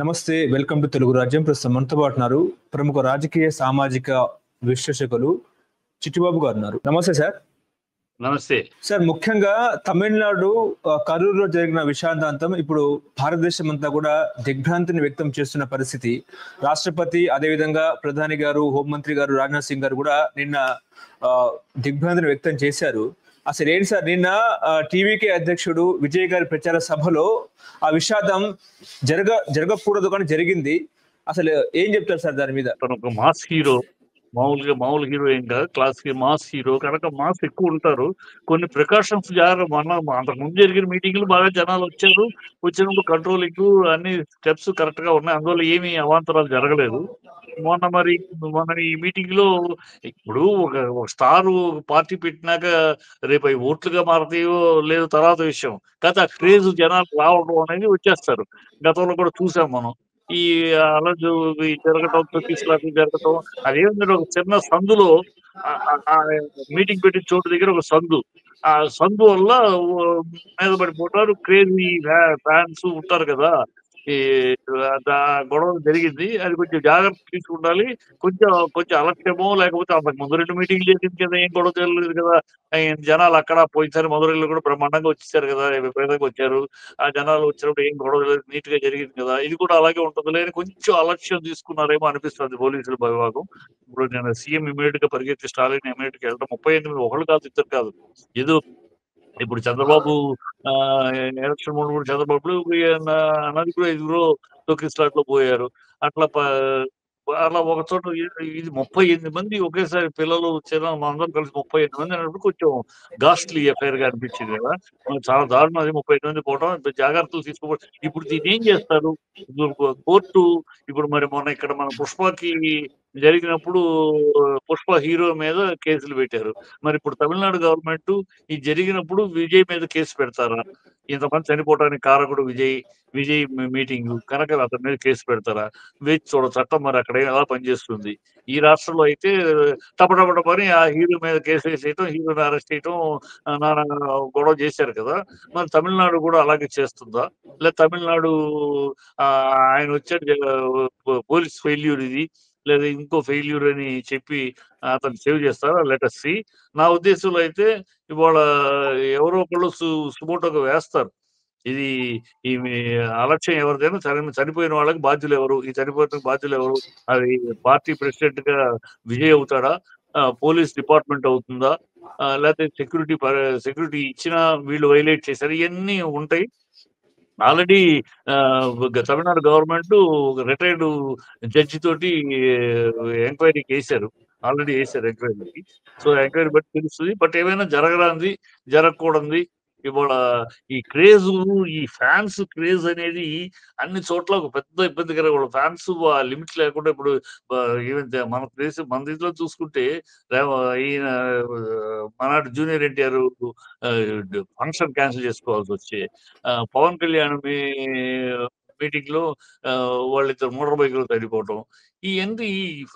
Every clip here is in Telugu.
నమస్తే. వెల్కమ్ టు తెలుగు రాజ్యం. ప్రస్తుతం మనతో పాటు ఉన్నారు ప్రముఖ రాజకీయ సామాజిక విశ్లేషకులు చిట్టిబాబు గారు ఉన్నారు. నమస్తే సార్. నమస్తే సార్, ముఖ్యంగా తమిళనాడు కరూరులో జరిగిన విషాదాంతం ఇప్పుడు భారతదేశం అంతా కూడా దిగ్భ్రాంతిని వ్యక్తం చేస్తున్న పరిస్థితి. రాష్ట్రపతి, అదేవిధంగా ప్రధాని గారు, హోంమంత్రి గారు రాజ్నాథ్ సింగ్ గారు కూడా నిన్న దిగ్భ్రాంతిని వ్యక్తం చేశారు. అసలు ఏంటి సార్, నిన్న టీవీకే అధ్యక్షుడు విజయ్ గారి ప్రచార సభలో ఆ విషాదం జరగకూడదు కానీ జరిగింది. అసలు ఏం చెప్తారు సార్ దాని మీద? తను ఒక మాస్ హీరో, మామూలు హీరో ఏం కాదు, క్లాస్ కి మాస్ హీరో కనుక మాస్ ఎక్కువ ఉంటారు. కొన్ని ప్రికాషన్స్ అంతకు ముందు జరిగిన మీటింగ్లు బాగా జనాలు వచ్చారు. వచ్చినప్పుడు కంట్రోలింగ్ అన్ని స్టెప్స్ కరెక్ట్ గా ఉన్నాయి. అందువల్ల ఏమీ అవాంతరాలు జరగలేదు. మొన్న ఈ మీటింగ్ లో ఇప్పుడు ఒక స్టార్ పార్టీ పెట్టినాక రేపు అవి ఓట్లుగా మారతాయో లేదో తర్వాత విషయం. కాకపోతే ఆ క్రేజ్ జనాలు రావడం అనేది వచ్చేస్తారు. గతంలో కూడా చూసాం మనం. ఈ అలజు జరగటం, తొక్కిసలాటలు జరగటం, అదేమిటంటే ఒక చిన్న సందులో మీటింగ్ పెట్టిన చోటు దగ్గర ఒక సందు, ఆ సందు వల్ల మీద పడిపోతారు. క్రేజీ ఫ్యాన్స్ ఉంటారు కదా, ఈ గొడవ జరిగింది. అది కొంచెం జాగ్రత్త తీసుకుండాలి. కొంచెం కొంచెం అలక్ష్యమో లేకపోతే అంతకు ముందు 2 మీటింగ్లు చేసింది కదా, ఏం గొడవ జరగలేదు కదా. జనాలు అక్కడ పోయినసారి మధురైలో కూడా బ్రహ్మాండంగా వచ్చేసారు కదా, విపరీతంగా వచ్చారు. ఆ జనాలు వచ్చినప్పుడు ఏం గొడవ లేదు, నీట్ గా జరిగింది కదా. ఇది కూడా అలాగే ఉంటుంది లేని కొంచెం అలక్ష్యం తీసుకున్నారేమో అనిపిస్తుంది పోలీసుల విభాగం. ఇప్పుడు నేను సీఎం ఇమీడియట్ గా పరిగెత్తి స్టాలిన్ ఇమీడియట్ గా వెళ్ళడం 38 ఒకళ్ళు కాదు, ఇద్దరు కాదు. ఏదో ఇప్పుడు చంద్రబాబు ఎలక్షన్ మూడు చంద్రబాబు అన్నది కూడా 5 తొక్కిసలాట్లో పోయారు. అట్లా అలా ఒక చోట ఇది 38 మంది ఒకేసారి, పిల్లలు చిన్న అందరం కలిసి 38 మంది అన్నప్పుడు కొంచెం గాస్ట్లీ అఫైర్ గా అనిపించింది కదా. చాలా దారుణం అది, 35 మంది పోవడం. జాగ్రత్తలు తీసుకోవడం. ఇప్పుడు దీన్ని ఏం చేస్తారు కోర్టు? ఇప్పుడు మరి మొన్న ఇక్కడ మన పుష్పకి జరిగినప్పుడు పుష్ప హీరో మీద కేసులు పెట్టారు. మరి ఇప్పుడు తమిళనాడు గవర్నమెంట్ ఇది జరిగినప్పుడు విజయ్ మీద కేసు పెడతారా? ఇంతమంది చనిపోవడానికి కారకుడు విజయ్ మీటింగ్ కనుక అతని మీద కేసు పెడతారా? వేచి చూడ చట్టం మరి అక్కడ ఎలా పనిచేస్తుంది. ఈ రాష్ట్రంలో అయితే పని ఆ హీరో మీద కేసు వేసేయటం, హీరోని అరెస్ట్ చేయటం, నానా గొడవ చేశారు కదా. మరి తమిళనాడు కూడా అలాగే చేస్తుందా? లేదా తమిళనాడు ఆయన వచ్చాడు పోలీస్ ఫెయిల్యూర్ ఇది లేదా ఇంకో ఫెయిల్యూర్ అని చెప్పి అతను సేవ్ చేస్తారా? Let us see. నా ఉద్దేశంలో అయితే ఇవాళ ఎవరో ఒకళ్ళు సుమోటోగా వేస్తారు. ఇది ఈ అలక్ష్యం ఎవరిదైనా చనిపోయిన వాళ్ళకి బాధ్యులు ఎవరు, ఈ చనిపోయిన బాధ్యులు ఎవరు? అది పార్టీ ప్రెసిడెంట్ గా విజయ్ అవుతాడా, పోలీస్ డిపార్ట్మెంట్ అవుతుందా, లేకపోతే సెక్యూరిటీ ఇచ్చినా వీళ్ళు వైలేట్ చేశారు? ఇవన్నీ ఉంటాయి. Already Tamil Nadu government retired judge తోటి ఎంక్వైరీకి వేశారు. ఆల్రెడీ వేశారు ఎంక్వైరీకి. సో ఎంక్వైరీ బట్టి తెలుస్తుంది. బట్ ఏమైనా జరగరాంది, జరగకూడదు. ఇవాళ ఈ క్రేజ్, ఈ ఫ్యాన్స్ క్రేజ్ అనేది అన్ని చోట్ల ఒక పెద్ద ఇబ్బందికర. ఫ్యాన్స్ లిమిట్ లేకుండా ఇప్పుడు ఈవెన్ మన దీంట్లో చూసుకుంటే ఈయన మనాడు జూనియర్ ఎన్టీఆర్ ఫంక్షన్ క్యాన్సిల్ చేసుకోవాల్సి వచ్చే, పవన్ కళ్యాణ్ మీటింగ్ లో వాళ్ళిద్దరు మోటార్ బైక్ లో చనిపోవటం, ఈ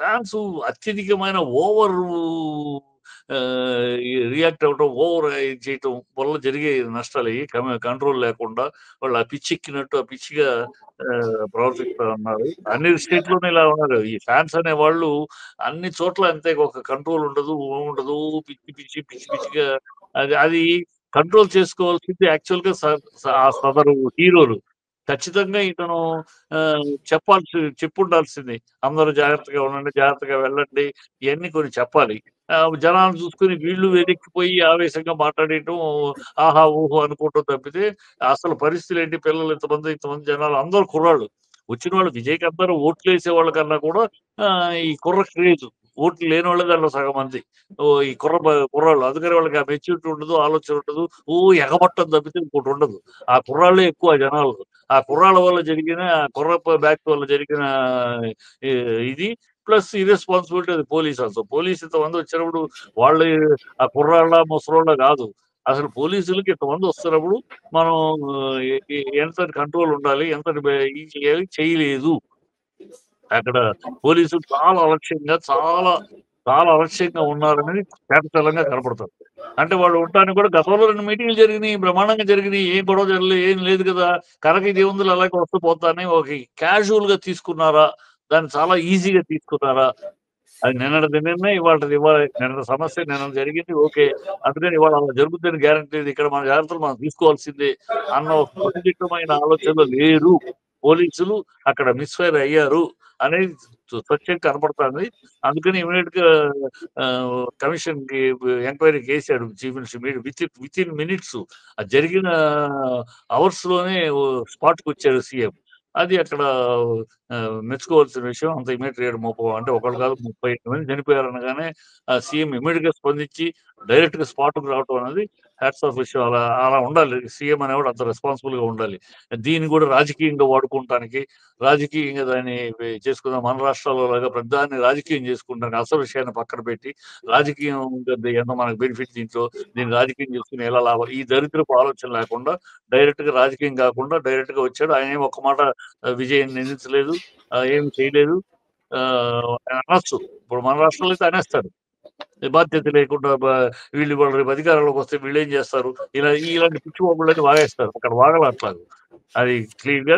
ఫ్యాన్స్ అత్యధికమైన ఓవర్ రియాక్ట్ అవ్వటం, ఓవర్ చేయటం వల్ల జరిగే నష్టాలు కంట్రోల్ లేకుండా వాళ్ళు ఆ పిచ్చెక్కినట్టు ఆ పిచ్చిగా ప్రవర్తిస్తూ ఉన్నారు. అన్ని స్టేట్ లోనే ఇలా ఉన్నారు. ఈ ఫ్యాన్స్ అనే వాళ్ళు అన్ని చోట్ల అంతే, ఒక కంట్రోల్ ఉండదు పిచ్చిగా. అది కంట్రోల్ చేసుకోవాల్సింది యాక్చువల్ గా సదరు హీరోలు. ఖచ్చితంగా ఇతను చెప్పుండాల్సింది. అందరూ జాగ్రత్తగా ఉండండి, జాగ్రత్తగా వెళ్ళండి, ఇవన్నీ కొన్ని చెప్పాలి. జనాలు చూసుకుని వీళ్ళు వెనక్కిపోయి ఆవేశంగా మాట్లాడటం, ఆహా ఊహో అనుకోవటం తప్పితే అసలు పరిస్థితులు ఏంటి? పిల్లలు ఇంతమంది జనాలు, అందరూ కుర్రాళ్ళు వచ్చిన వాళ్ళు. విజయ్కి అందరూ ఓట్లు వేసే వాళ్ళ కన్నా కూడా ఈ కుర్ర క్రేజ్, ఓట్లు లేని వాళ్ళే దాంట్లో సగం మంది. ఈ కుర్రాళ్ళు, అందుకని వాళ్ళకి ఆ మెచ్యూరిటీ ఉండదు, ఆలోచన ఉండదు, ఎగబట్టం తప్పితే ఇంకోటి ఉండదు. ఆ కుర్రాళ్ళే ఎక్కువ జనాలు. ఆ కుర్రాళ్ళ వల్ల జరిగిన, కుర్ర బ్యాక్ వల్ల జరిగిన ఇది ప్లస్ ఇర్రెస్పాన్సిబిలిటీ అది పోలీస్ ఆల్సో. పోలీస్ ఇంతమంది వచ్చినప్పుడు వాళ్ళు ఆ కుర్రాళ్ళ ముసలోళ్ళ కాదు, అసలు పోలీసులకి ఇంతమంది వస్తున్నప్పుడు మనం ఎంత కంట్రోల్ ఉండాలి, ఎంత చేయలేదు. అక్కడ పోలీసులు చాలా అలక్ష్యంగా, చాలా చాలా అలక్ష్యంగా ఉన్నారనేది తేటతెల్లంగా కనపడుతుంది. అంటే వాళ్ళు ఉండటానికి కూడా గతంలో 2 మీటింగ్‌లు జరిగినియి. బ్రహ్మాండంగా జరిగినియి. ఏం గొడవ జరగలేదు. ఏం లేదు కదా! కనక ఇదేముందిలే అలాగే వస్తూ పోతాని ఒక క్యాజువల్‌గా తీసుకున్నారా? దాన్ని చాలా ఈజీగా తీసుకున్నారా? అది నిన్నటిది నిన్నే, ఇవాళటిది ఇవాళే. నిన్నటి సమస్య నిన్న జరిగింది. ఓకే. అందుకని ఇవాళ అలా జరుగుద్దని గ్యారంటీ లేదు. ఇక్కడ మన జాగ్రత్తలు మనం తీసుకోవాల్సిందే అన్న ఒక సున్నితమైన ఆలోచనలో లేరు. పోలీసులు అక్కడ మిస్‌ఫైర్ అయ్యారు అనేది స్వచ్ఛంగా కనపడుతుంది. అందుకని ఇమ్మీడియేట్‌గా కమిషన్‌కి ఎంక్వైరీకేసాడు చీఫ్ మినిస్టర్. వితిన్ మినిట్స్ అది జరిగిన అవర్స్‌లోనే స్పాట్‌కొచ్చారు సీఎం. అది అక్కడ మెచ్చుకోవాల్సిన విషయం. అంత ఇమ్మీడియేట్ రేట్ అంటే ఒకళ్ళు కాదు 38 మంది చనిపోయారనగానే సీఎం ఇమ్మీడియేట్‌గా స్పందించి డైరెక్ట్‌గా స్పాట్‌కి రావటం అనేది హ్యాట్స్ ఆఫ్ విషయం. అలా అలా ఉండాలి. సీఎం అనేవాడు అంత రెస్పాన్సిబుల్‌గా ఉండాలి. దీన్ని కూడా రాజకీయంగా వాడుకుంటానికి, రాజకీయంగా దాన్ని చేసుకుందాం. మన రాష్ట్రాల్లో లాగా ప్రతిదాన్ని రాజకీయం చేసుకుంటానికి అసలు విషయాన్ని పక్కన పెట్టి, రాజకీయం ఉంటుంది ఎంత మనకు బెనిఫిట్ దీంట్లో, దీన్ని రాజకీయం చేసుకొని ఎలా లాభం ఈ దరిద్రపు ఆలోచన లేకుండా డైరెక్ట్‌గా రాజకీయం కాకుండా డైరెక్ట్‌గా వచ్చాడు. ఆయనేమి ఒక్క మాట విజయ్‌ని నిందించలేదు. ఏమి చేయలేదు. అనొచ్చు. ఇప్పుడు మన రాష్ట్రంలో అయితే అనేస్తారు. బాధ్యత లేకుండా వీళ్ళు ఇవాళ రేపు అధికారంలోకి వస్తే వీళ్ళేం చేస్తారు? ఇలాంటి పిచ్చి వాగుళ్ళన్నీ వాగేస్తారు. అక్కడ వాగల అట్లాగా. అది క్లియర్‌గా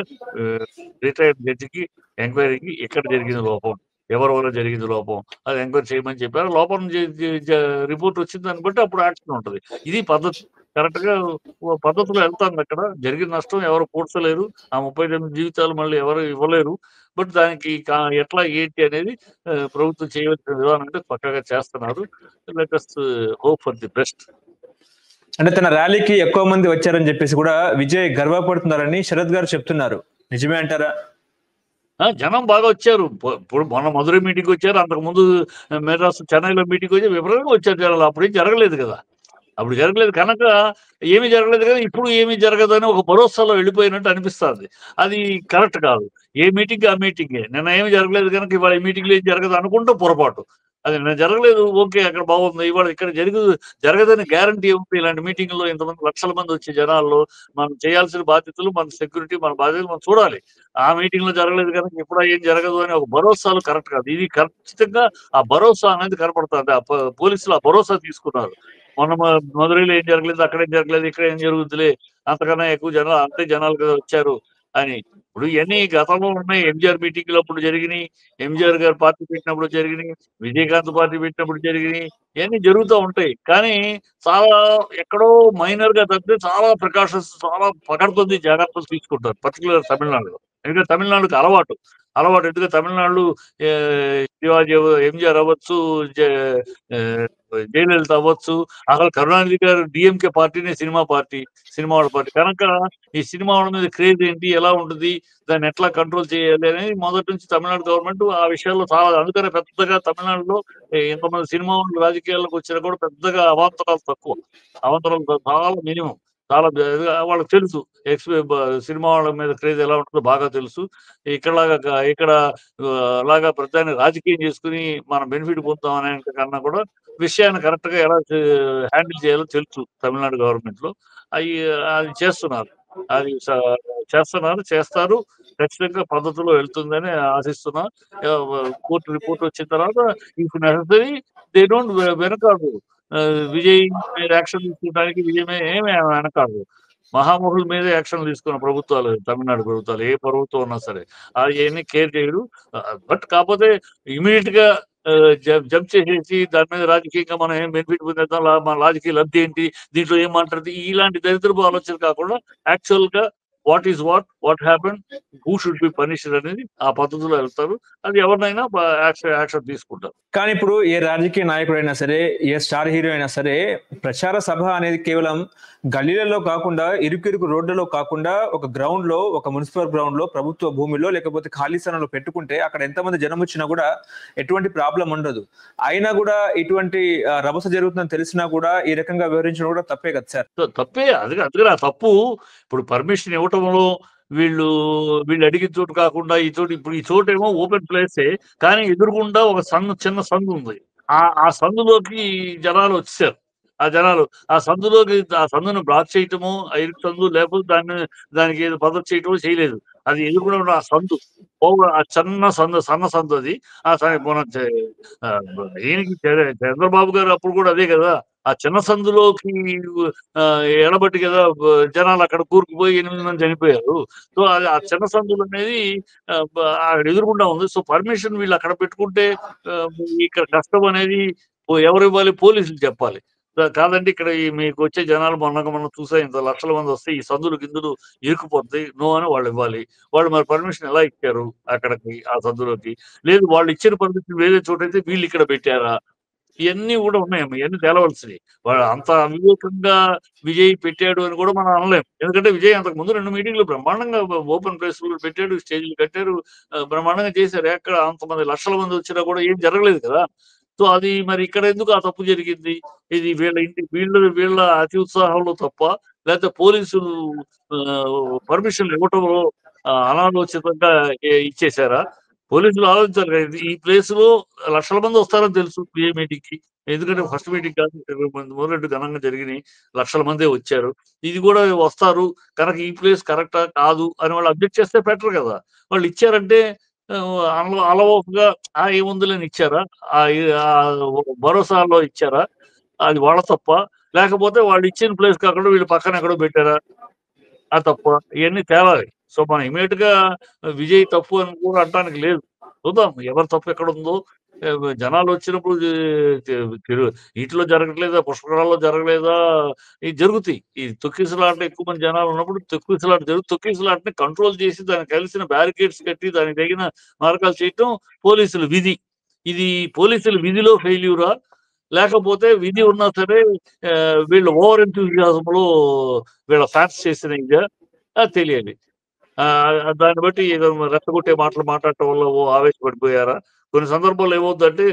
రిటైర్డ్ జడ్జికి ఎంక్వైరీకి ఎక్కడ జరిగింది లోపం? ఎవరి వల్ల జరిగింది లోపం? అది ఎంక్వైరీ చేయమని చెప్పారు. లోపం జ జ జ రిపోర్ట్ వచ్చిన దాన్ని బట్టి అప్పుడు యాక్షన్ ఉంటది. ఇది పద్ధతి. కరెక్ట్‌గా పద్ధతిలో ఎళ్తాందక్కడ. జరిగిన నష్టం ఎవరు పూడ్చలేరు. ఆ 39 జీవితాలు మళ్ళీ ఎవరు ఇవ్వలేరు. బట్ దానికి ఎట్లా ఏంటి అనేది ప్రభుత్వం చేయవలసిన విధానం అంటే పక్కాగా చేస్తున్నారు. Let us hope for the best. అంటే తన ర్యాలీకి ఎక్కువ మంది వచ్చారని చెప్పేసి కూడా విజయ్ గర్వపడుతున్నారని శరత్ గారు చెప్తున్నారు. నిజమే అంటారా? జనం బాగా వచ్చారు. ఇప్పుడు మొన్న మధురై మీటింగ్‌కొచ్చారు. అంతకుముందు మెడ్రాస్, చెన్నైలో మీటింగ్‌కొచ్చి విపరీతంగా వచ్చారు జనాలు. అప్పుడేం జరగలేదు కదా! అప్పుడు జరగలేదు కనుక ఏమీ జరగలేదు కదా! ఇప్పుడు ఏమీ జరగదని ఒక భరోసాలో వెళ్ళిపోయినట్టు అనిపిస్తాంది. అది కరెక్ట్ కాదు. ఏ మీటింగ్‌కి ఆ మీటింగే. నిన్న ఏమి జరగలేదు గనుక ఇవాళ ఈ మీటింగ్‌లో ఏం జరగదు అనుకుంటే పొరపాటు. అది నిన్న జరగలేదు. ఓకే. అక్కడ బాగుంది. ఇవాళ ఇక్కడ జరగదని గ్యారంటీ ఏముంది? ఇలాంటి మీటింగ్‌లో ఇంతమంది లక్షల మంది వచ్చే జనాల్లో మనం చేయాల్సిన బాధ్యతలు, మన సెక్యూరిటీ, మన బాధ్యతలు మనం చూడాలి. ఆ మీటింగ్‌లో జరగలేదు గనుక ఇప్పుడు ఏం జరగదు అని ఒక భరోసాలు కరెక్ట్ కాదు. ఇది ఖచ్చితంగా ఆ భరోసా అనేది కనపడుతుంది. పోలీసులు ఆ భరోసా తీసుకున్నారు. మొన్న మదురైలో ఏం జరగలేదు, అక్కడేం జరగలేదు, ఇక్కడ ఏం జరుగుద్దిలే. అంతకన్నా ఎక్కువ జనాలు అంతే జనాలు కదా వచ్చారు అని. ఇప్పుడు ఇయన్నీ గతంలో ఉన్నాయి. ఎంజీఆర్ మీటింగ్‌లప్పుడు జరిగినియి. ఎంజీఆర్ గారు పార్టీ పెట్టినప్పుడు జరిగినియి. విజయకాంత్ పార్టీ పెట్టినప్పుడు జరిగినియి. ఇయన్నీ జరుగుతా ఉంటాయి. కానీ చాలా ఎక్కడో మైనర్‌గా తప్పితే చాలా ప్రికాషన్స్ చాలా పకడ్బందీ జాగ్రత్తలు తీసుకుంటారు. పర్టిక్యులర్ తమిళనాడులో. ఎందుకంటే తమిళనాడుకి అలవాటు. ఎందుకంటే తమిళనాడు శివాజీ ఎంజీఆర్ అవ్వచ్చు, ఆహ్, జయలలిత అవ్వచ్చు. అసలు కరుణానిధి గారు డీఎంకే పార్టీనే సినిమా పార్టీ. సినిమా వాళ్ళ పార్టీ. కనుక ఈ సినిమా వాళ్ళ మీద క్రేజ్ ఏంటి? ఎలా ఉంటది? దాన్ని ఎట్లా కంట్రోల్ చేయాలి అనేది మొదటి నుంచి తమిళనాడు గవర్నమెంట్ ఆ విషయాల్లో చాలా అందుకనే పెద్దగా తమిళనాడులో ఇంతమంది సినిమా వాళ్ళు రాజకీయాల్లోకి వచ్చినా కూడా పెద్దగా అవాంతరాలు తక్కువ. అవాంతరాలు చాలా మినిమమ్. చాలా వాళ్ళకి తెలుసు. ఎక్స్ బ సినిమా వాళ్ళ మీద క్రేజ్ ఎలా ఉంటుందో బాగా తెలుసు. ఇక్కడలాగా ఇక్కడ అలాగా ప్రతిదాన్ని రాజకీయం చేసుకొని మనం బెనిఫిట్ పొందుతాం అనే కన్నా కూడా విషయాన్ని కరెక్ట్‌గా ఎలా హ్యాండిల్ చేయాలో తెలుసు తమిళనాడు గవర్నమెంట్‌లో. అయి అది చేస్తున్నారు. అది చేస్తున్నారు, చేస్తారు. ఖచ్చితంగా పద్ధతిలో వెళ్తుందని ఆశిస్తున్నా. కోర్ట్ రిపోర్ట్ వచ్చిన తర్వాత ఇఫ్ నెసెసరీ దే డోంట్ వెనకాడరు. విజయ్ మీద యాక్షన్ తీసుకోవడానికి విజయ్ మీద ఏమి వెనకాడరు. మహామహుల మీద యాక్షన్‌లు తీసుకున్న ప్రభుత్వాలు తమిళనాడు ప్రభుత్వాలు. ఏ ప్రభుత్వం ఉన్నా సరే. అయన్నీ కేర్ చేయరు. బట్ కాపోతే ఇమ్మీడియేట్‌గా జంప్ చేసేసి దాని మీద రాజకీయంగా మనం ఏం బెనిఫిట్ పొందేద్దాం. మన రాజకీయ లబ్ధి ఏంటి? దీంట్లో ఏం మాట్లాడితే ఇలాంటి దరిద్రపు ఆలోచనలు కాకుండా యాక్చువల్‌గా what is what happened? Who should be punished అనేది ఆ పద్ధతిలో వెళ్తారు. అది ఎవరినైనా యాక్షన్ తీసుకుంటారు. కానీ ఇప్పుడు ఏ రాజకీయ నాయకుడైనా సరే, ఏ స్టార్ హీరో అయినా సరే, ప్రచార సభ అనేది కేవలం గల్లీలలో కాకుండా, ఇరుకిరుకు రోడ్లలో కాకుండా, ఒక గ్రౌండ్‌లో, ఒక మున్సిపల్ గ్రౌండ్‌లో, ప్రభుత్వ భూమిలో, లేకపోతే ఖాళీ స్థలంలో పెట్టుకుంటే, అక్కడ ఎంతమంది జనం వచ్చినా కూడా ఎటువంటి ప్రాబ్లమ్ ఉండదు. అయినా కూడా ఇటువంటి రభస జరుగుతుందని తెలిసినా కూడా ఈ రకంగా వ్యవహరించడం కూడా తప్పే కదా సార్! తప్పే. అందుకని ఆ తప్పు ఇప్పుడు పర్మిషన్ ఇవ్వటంలో వీళ్ళు అడిగిన చోటు కాకుండా ఈ చోటు ఇప్పుడు ఈ చోటేమో ఓపెన్ ప్లేసే. కానీ ఎదురుగుండా ఒక చిన్న సందుంది. ఆ సందులోకి జనాలొచ్చేసారు. ఆ సందులోకి ఆ సందుని బ్లాక్ చేయటమో, ఆ ఇరుకు సందు లేకపోతే దానికి ఏదో పద్ధతి చేయటమో చేయలేదు. అది ఎదురుగుండా ఉన్న ఆ సందు. ఆ సన్న సందు అది. మన ఈయనకి చంద్రబాబు గారు అప్పుడు కూడా అదే కదా, ఆ చిన్న సందులోకి ఎడబట్టి కదా జనాలు అక్కడ కూరుకుపోయి 8 మంది చనిపోయారు. సో అది ఆ చిన్న సందులు అనేది అక్కడ ఎదురుగుండా ఉంది. సో పర్మిషన్ వీళ్ళు అక్కడ పెట్టుకుంటే ఆ, ఇక్కడ కష్టం అనేది ఎవరు ఇవ్వాలి? పోలీసులు చెప్పాలి. కాదండి ఇక్కడ మీకు వచ్చే జనాలు మొన్న చూసా, ఇంత లక్షల మంది వస్తే ఈ సందులు గిందులు ఇరుక్కుపోతాయి, నో అని వాళ్ళు ఇవ్వాలి. వాళ్ళు మరి పర్మిషన్ ఎలా ఇచ్చారు అక్కడికి, ఆ సందులోకి? లేదు వాళ్ళు ఇచ్చిన పర్మిషన్ వేరే చోటైతే వీళ్ళు ఇక్కడ పెట్టారా? ఇయన్నీ గూడా ఉన్నాయమ్మా. ఇయన్నీ తేలవలసినయి. వాడు అంత అవివేకంగా విజయ్ పెట్టాడు అని కూడా మనం అనలేం. ఎందుకంటే విజయ్ అంతకు ముందు 2 మీటింగ్‌లు బ్రహ్మాండంగా ఓపెన్ ప్లేస్‌లో పెట్టాడు. స్టేజ్‌లు కట్టారు. బ్రహ్మాండంగా చేశారు. ఎక్కడ అంతమంది లక్షల మంది వచ్చినా కూడా ఏం జరగలేదు కదా! సో, అది మరి ఇక్కడ ఎందుకు ఆ తప్పు జరిగింది? ఇది వీళ్ళ అతి ఉత్సాహంలో తప్పా? లేకపోతే పోలీసులు పర్మిషన్‌లు ఇవ్వటంలో అనాలోచితంగా ఇచ్చేసారా? పోలీసులు ఆలోచించాలి కదా! ఈ ప్లేస్‌లో లక్షల మంది వస్తారని తెలుసు ఏ మీటింగ్‌కి. ఎందుకంటే ఫస్ట్ మీటింగ్ కాదు. 20 మంది మూరెడు ఘనంగా జరిగినాయి. లక్షల మందే వచ్చారు. ఇది కూడా వస్తారు. కనుక ఈ ప్లేస్ కరెక్టా? కాదు అని వాళ్ళు అబ్జెక్ట్ చేస్తే బెటర్ కదా! వాళ్ళు ఇచ్చారంటే అలవోకగా ఏముందిలే అని ఇచ్చారా? భరోసాలో ఇచ్చారా? అది వాళ్ళ తప్పా? లేకపోతే వాళ్ళు ఇచ్చిన ప్లేస్ కాకుండా వీళ్ళు పక్కన ఎక్కడో పెట్టారా? ఆ! తప్పా? ఇయన్నీ తేలాలి. సో, మనం ఇమ్మీడియేట్‌గా విజయ్ తప్పు అని కూడా అనటానికి లేదు. చూద్దాం ఎవరి తప్పు ఎక్కడుందో. జనాలొచ్చినప్పుడు తె తిరు ఈటిలో జరగట్లేదా? పుష్కరాల్లో జరగలేదా? ఇయి జరుగుతాయి. ఈ తొక్కిసలాట ఎక్కువ మంది జనాలున్నప్పుడు తొక్కిసలాట తొక్కిసలాటని కంట్రోల్ చేసి దానికి కలిసిన బ్యారికేడ్స్ కట్టి దానికి తగిన మార్గాలు చేయటం పోలీసుల విధి. ఇది పోలీసుల విధిలో ఫెయిల్యూరా? లేకపోతే విధి ఉన్నా సరే వీళ్ళు ఓవర్ ఎంథూసియాజంలో వీళ్ళ ఫ్యాన్స్ చేసిన ఇదా? అది తెలియాలి. దాన్ని బట్టి ఏదో రెచ్చగొట్టే మాటలు మాట్లాడటం వల్ల ఆవేశపడిపోయారా? కొన్ని సందర్భాల్లో ఏమవుద్దంటే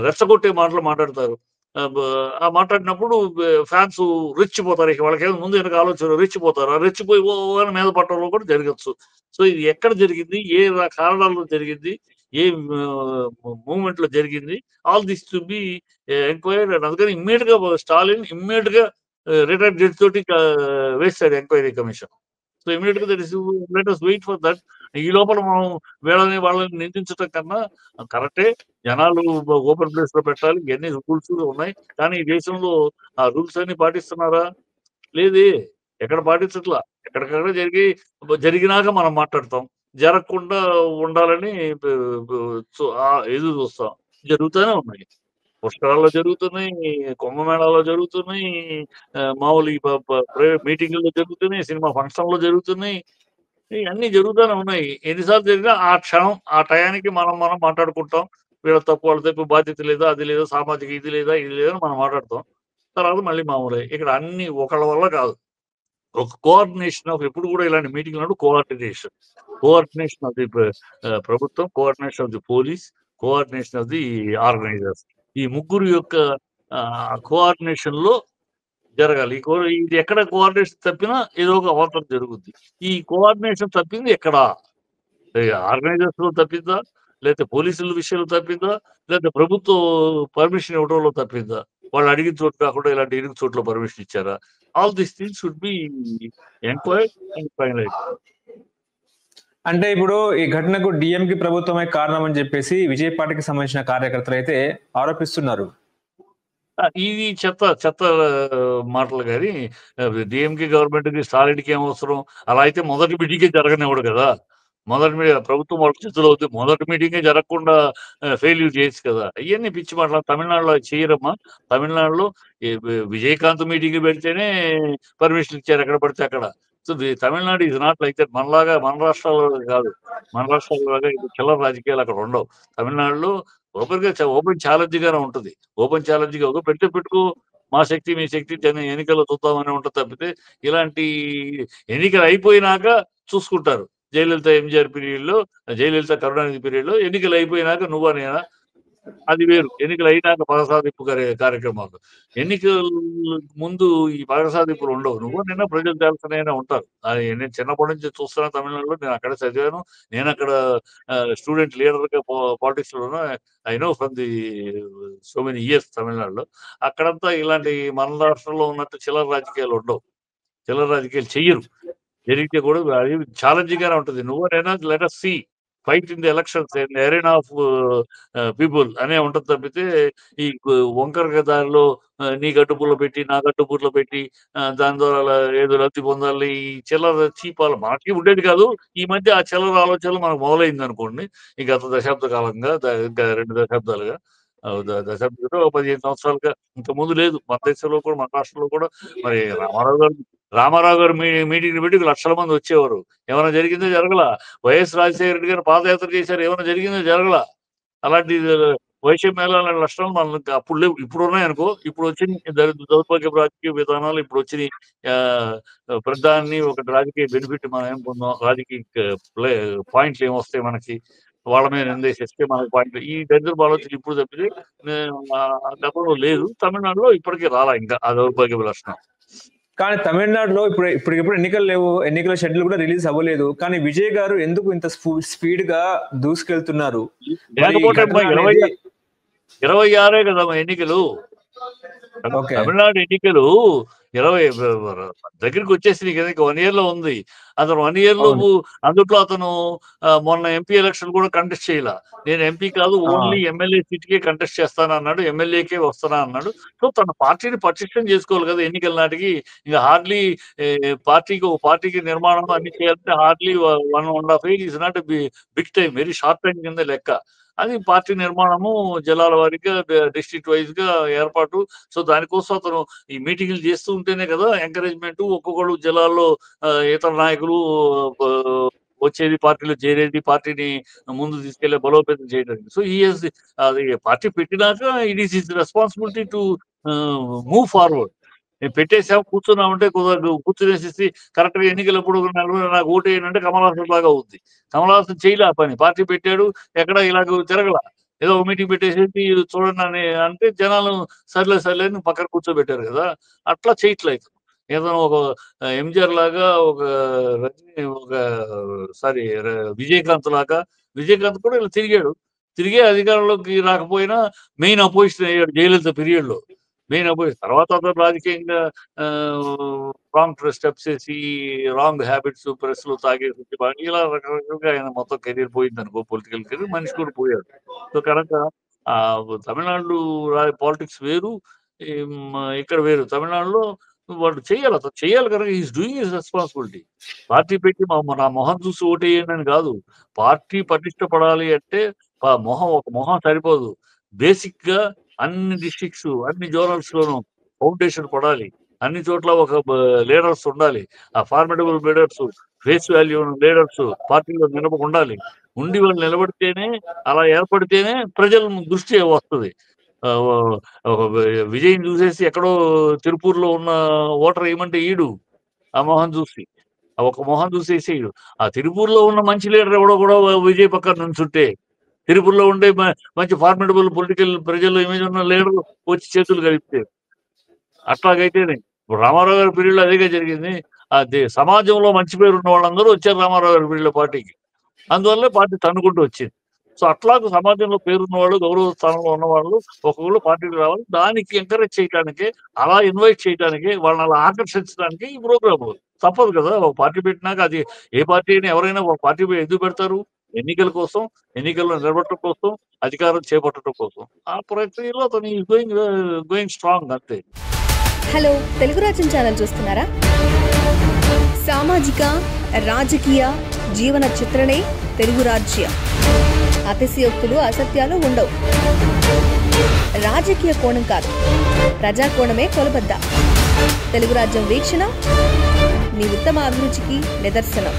రెచ్చగొట్టే మాటలు మాట్లాడతారు. ఆహ్, బ ఆ మాట్లాడినప్పుడు ఫాన్స్ రెచ్చిపోతారు. ఇక వాళ్ళకేమో ముందు వెనక ఆలోచన రెచ్చిపోతారు. ఆ రెచ్చిపోయి ఓ ఓ అని మీద పడటంలో కూడా జరగొచ్చు. సో, ఇది ఎక్కడ జరిగింది? ఏ కారణాల్లో జరిగింది? ఏ మూవ్‌మెంట్‌లో జరిగింది? All this to be enquired and అందుకని స్టాలిన్ ఇమ్మీడియేట్‌గా రిటైర్డ్ జడ్జ్ తోటి వేసాడు ఎంక్వైరీ కమిషన్. సో ఇమ్మీడియేట్‌గా that is let us wait for that. ఈ లోపల మనం వాళ్ళని నిందించటం కన్నా కరెక్టే. జనాలు ఓపెన్ ప్లేస్‌లో పెట్టాలి. ఇయన్నీ రూల్స్ ఉన్నాయి. కానీ ఈ దేశంలో ఆ రూల్స్ అన్నీ పాటిస్తున్నారా? లేదే. ఎక్కడ పాటించట్లా. ఎక్కడికక్కడ జరిగినాక మనం మాట్లాడతాం. జరగకుండా ఉండాలని బ బ సో ఎదురు చూస్తాం. జరుగుతానే ఉన్నాయి. పుష్కరాల్లో జరుగుతున్నాయి. కుంభమేళాలో జరుగుతున్నాయి. మామూలు ఈ ప ప ప్రైవేట్ మీటింగుల్లో జరుగుతున్నాయి. సినిమా ఫంక్షన్‌లో జరుగుతున్నాయి. ఇయన్నీ జరుగుతానే ఉన్నాయి. ఎన్ని సార్లు జరిగినా ఆ క్షణం, ఆ టయానికి మనం మాట్లాడుకుంటాం. వీళ్ళ తప్పు, వాళ్ళ తప్పు, బాధ్యత లేదా, అది లేదా, సామాజిక ఇది లేదా, ఇది లేదా అని మనం మాట్లాడతాం. తర్వాత మళ్ళీ మామూలే. ఇక్కడ అన్నీ ఒకళ్ళ వల్ల కాదు. ఒక కోఆర్డినేషన్ ఆఫ్ ఎప్పుడు కూడా ఇలాంటి మీటింగ్‌లప్పుడు కోఆర్డినేషన్. కోఆర్డినేషన్ ఆఫ్ ది ప్రభుత్వం, coordination of the police, coordination of the organisers. ఈ ముగ్గురు యొక్క కోఆర్డినేషన్‌లో జరగాలి. ఇది ఎక్కడ కోఆర్డినేషన్ తప్పినా ఏదో ఒక అవాంతరం జరుగుద్ది. ఈ కోఆర్డినేషన్ తప్పింది ఎక్కడ? ఆర్గనైజర్స్‌లో తప్పిందా? లేతే పోలీసుల విషయంలో తప్పిందా? లేతే ప్రభుత్వం పర్మిషన్ ఇవ్వడంలో తప్పిందా? వాళ్ళు అడిగిన చోటు కాకుండా ఇలాంటి ఇరుకు చోట్ల పర్మిషన్ ఇచ్చారా? All these things should be enquired and finalised. అంటే ఇప్పుడు ఈ ఘటనకు డీఎంకే ప్రభుత్వమే కారణం అని చెప్పేసి విజయ్ పార్టీకి సంబంధించిన కార్యకర్తలైతే ఆరోపిస్తున్నారు. ఇది చెత్త మాటలు గాని డీఎంకే గవర్నమెంట్‌కి, స్టాలిన్‌కి ఏం అవసరం? అలా అయితే మొదటి మీటింగే జరగనివ్వడు కదా! ప్రభుత్వం వాళ్ళ చేతిలో ఉంది. మొదటి మీటింగే జరగకుండా ఫెయిల్యూర్ చేయొచ్చు కదా! ఇయన్నీ పిచ్చి మాటలు. తమిళనాడులో అది చెయ్యరమ్మా. తమిళనాడులో విజయకాంత్ మీటింగ్ పెడితేనే పర్మిషన్ ఇచ్చారు ఎక్కడ పడితే అక్కడ. So, Tamil Nadu is not like that. మనలాగా మన రాష్ట్రాల్లో కాదు. మన రాష్ట్రాల్లోలాగా ఇప్పుడు చిల్లర రాజకీయాలు అక్కడ ఉండవు. తమిళనాడులో ఓపెన్ ఛాలెంజ్‌గానే ఉంటది. ఓపెన్ ఛాలెంజ్‌గా ఏదో పెడితే పెట్టుకో. మా శక్తి, మీ శక్తి ఎన్నికల్లో చూద్దామని ఉంటది తప్పితే, ఇలాంటి ఎన్నికలు అయిపోయినాక చూసుకుంటారు. జయలలిత, ఎంజీఆర్ పీరియడ్‌లో, జయలలిత, కరుణానిధి పీరియడ్‌లో ఎన్నికలు అయిపోయినాక నువ్వా నేనా? అది వేరు. ఎన్నికలు అయినాక పగ సాధింపు కార్యక్రమాలు. ఎన్నికల ముందు ఈ పగ సాధింపులు ఉండవు. నువ్వో నేనో ప్రజలు తెలుస్తూనే ఉంటారు. నేను చిన్నప్పటి నుంచి చూస్తున్నా తమిళనాడులో. నేను అక్కడే చదివాను. నేనక్కడ స్టూడెంట్ లీడర్‌గా పాలిటిక్స్‌లో ఉన్నా. I know from the so many years తమిళనాడులో. అక్కడంతా ఇలాంటి మన రాష్ట్రంలో ఉన్నట్టు చిల్లర రాజకీయాలు ఉండవు. చిల్లర రాజకీయాలు చెయ్యరు. జరిగితే కూడా అది ఛాలెంజింగ్‌గానే ఉంటది. నువ్వో నేనో let us see. Fight in the elections in arena of people అనే ఉంటుంది తప్పితే ఈ వంకర దారిలో నీ గడ్డుపుల్లో పెట్టి నా గడ్డుపుల్లో పెట్టి దాని ద్వారా ఏదో లబ్ధి పొందాలి ఈ చిల్లర చీపాలు మనకి ఉండేది కాదు. ఈ మధ్య ఆ చిల్లర ఆలోచనలు మనకు మొదలైంది అనుకోండి. ఈ గత దశాబ్ద కాలంగా ఇంకా 2 దశాబ్దాలుగా దశాబ్దంలో 15 సంవత్సరాలుగా ఇంతకుముందు లేదు. మన దేశంలో కూడా మన రాష్ట్రంలో కూడా మరి రామారావు గారు మీటింగ్ పెట్టి లక్షల మంది వచ్చేవారు. ఏమైనా జరిగిందో జరగలా. వైఎస్ రాజశేఖర రెడ్డి గారు పాదయాత్ర చేశారు. ఏమైనా జరిగిందో జరగలా. అలాంటి వైశ్య మేళాల లక్షణాలు మనకి అప్పుడు లేవు. ఇప్పుడు ఉన్నాయనుకో. ఇప్పుడు వచ్చిన దౌర్భాగ్య రాజకీయ విధానాలు ఇప్పుడు వచ్చినాయి. ప్రధాని ఒకటి రాజకీయ బెనిఫిట్ మనం ఏం పొందాం, రాజకీయ పాయింట్లు ఏమొస్తాయి మనకి, వాళ్ళ మీద నిందేసేస్తే మనకి పాయింట్లు, ఈ దరిద్రపు ఆలోచనలు ఇప్పుడు తప్పితే గతంలో లేదు. తమిళనాడులో ఇప్పటికీ రాలా ఇంకా ఆ దౌర్భాగ్య లక్షణం. కానీ తమిళనాడులో ఇప్పుడు ఎన్నికలు లేవు, ఎన్నికల షెడ్యూల్ కూడా రిలీజ్ అవ్వలేదు. కానీ విజయ్ గారు ఎందుకు ఇంత స్పీడ్ గా దూసుకెళ్తున్నారు? 26 కదా ఎన్నికలు. తమిళనాడు ఎన్నికలు 20 దగ్గరికి వచ్చేసింది కదా, 1 year లో ఉంది. అతను 1 year లో అందుట్లో అతను మొన్న ఎంపీ ఎలక్షన్ కూడా కంటెస్ట్ చేయాల. నేను ఎంపీ కాదు, ఓన్లీ ఎమ్మెల్యే సీట్కే కంటెస్ట్ చేస్తాను అన్నాడు, ఎమ్మెల్యేకే వస్తానా అన్నాడు. సో తన పార్టీని పటిష్టం చేసుకోవాలి కదా ఎన్నికల నాటికి. ఇంకా హార్డ్లీ పార్టీకి నిర్మాణం అన్ని చేయాలంటే hardly 1.5 years is not big time, very short time కింద లెక్క. అది పార్టీ నిర్మాణము జిల్లాల వారీగా డిస్ట్రిక్ట్ వైజ్ గా ఏర్పాటు. సో దానికోసం అతను ఈ మీటింగ్లు చేస్తూ ఉంటేనే కదా ఎంకరేజ్మెంట్, ఒక్కొక్కళ్ళు జిల్లాల్లో ఇతర నాయకులు వచ్చేది, పార్టీలో చేరేది, పార్టీని ముందు తీసుకెళ్లే బలోపేతం చేయడానికి. సో అది పార్టీ పెట్టినాక it is his responsibility to move forward. పెట్టేసాము కూర్చున్నామంటే కుదరదు. కూర్చునేసేసి కరెక్ట్ గా ఎన్నికలప్పుడు నాకు ఓటు వేయనంటే కమల్ హాసన్ లాగా అవుద్ది. కమల్ హాసన్ చేయలే పని. పార్టీ పెట్టాడు, ఎక్కడ ఇలాగ తిరగల. ఏదో ఒక మీటింగ్ పెట్టేసి చూడండి అని అంటే జనాలు సర్లే అని పక్కన కూర్చోబెట్టారు కదా. అట్లా చేయట్లేదు. ఏదైనా ఒక ఎంజిఆర్ లాగా, ఒక రజనీ, విజయకాంత్ లాగా. విజయకాంత్ కూడా ఇలా తిరిగే అధికారంలోకి రాకపోయినా మెయిన్ అపోజిషన్ అయ్యాడు జయలలిత పీరియడ్ లో. Main opposition. తర్వాత అతను రాజకీయంగా రాంగ్ స్టెప్స్ వేసి, రాంగ్ హ్యాబిట్స్, ప్రెస్ లో తాగేసి ఇలా రకరకాలుగా ఆయన మొత్తం కెరీర్ పోయింది అనుకో, పొలిటికల్ కెరీర్. మనిషి కూడా పోయాడు. సో కనుక తమిళనాడు పాలిటిక్స్ వేరు, ఇక్కడ వేరు. తమిళనాడులో వాళ్ళు అతను చేయాలి కనుక is doing his responsibility. Party పెట్టి నా మొహం చూసి ఓటేయండి అని కాదు. పార్టీ పటిష్టపడాలి అంటే ఒక మొహం సరిపోదు. బేసిక్ గా అన్ని డిస్ట్రిక్ట్స్, అన్ని జోనల్స్ లోనూ ఫౌండేషన్ పడాలి. అన్ని చోట్ల ఒక లీడర్స్ ఉండాలి. ఆ ఫార్మేటబుల్ లీడర్స్, ఫేస్ వాల్యూ లీడర్స్ పార్టీలో ఉండాలి. ఉండి వాళ్ళు నిలబడితేనే, అలా ఏర్పడితేనే ప్రజల దృష్టి వస్తుంది. విజయం చూసేసి ఎక్కడో తిరుపూర్లో ఉన్న ఓటర్ ఏమంటే ఆ మొహం చూసి, ఒక మొహం చూసేసేయడు. ఆ తిరుపూర్లో ఉన్న మంచి లీడర్ ఎవడో కూడా విజయ్ పక్కన నుంచుంటే, తిరుపూర్లో ఉండే మంచి ఫార్మేటబుల్ పొలిటికల్ ప్రజల్లో ఇమేజ్ ఉన్న లీడర్ వచ్చి చేతులు కలిపితే, అట్లాగైతేనే. రామారావు గారి పీరియడ్లో అదేగా జరిగింది. సమాజంలో మంచి పేరు ఉన్న వాళ్ళందరూ వచ్చారు రామారావు గారి పీరియడ్లో పార్టీకి. అందువల్ల పార్టీ తన్నుకుంటూ వచ్చింది. సో అట్లాగే సమాజంలో పేరున్న వాళ్ళు, గౌరవ స్థానంలో ఉన్న వాళ్ళు ఒక్కొక్కరు పార్టీకి రావాలి. దానికి ఎంకరేజ్ చేయడానికి, అలా ఇన్వైట్ చేయడానికి, వాళ్ళని అలా ఆకర్షించడానికి ఈ ప్రోగ్రామ్. తప్పదు కదా. ఒక పార్టీ పెట్టినాక అది ఏ పార్టీ అయినా ఎవరైనా ఒక పార్టీ ఎందుకు పెడతారు? ఎన్నికల కోసం, ఎన్నికల్లో నిలబడటం కోసం, అధికారం చేపట్టడం కోసం. ఆ ప్రక్రియలో అతను గోయింగ్ స్ట్రాంగ్ అంతే. హలో, తెలుగు రాజ్యం ఛానల్ చూస్తున్నారా? సామాజిక, రాజకీయ, జీవన చిత్రణే తెలుగు రాజ్యం. అతిశయోక్తులు, అసత్యాలు ఉండవు. రాజకీయ కోణం కాదు, ప్రజా కోణమే కొలబద్ద. తెలుగు రాజ్యం వీక్షణ మీ ఉత్తమ అభిరుచికి నిదర్శనం.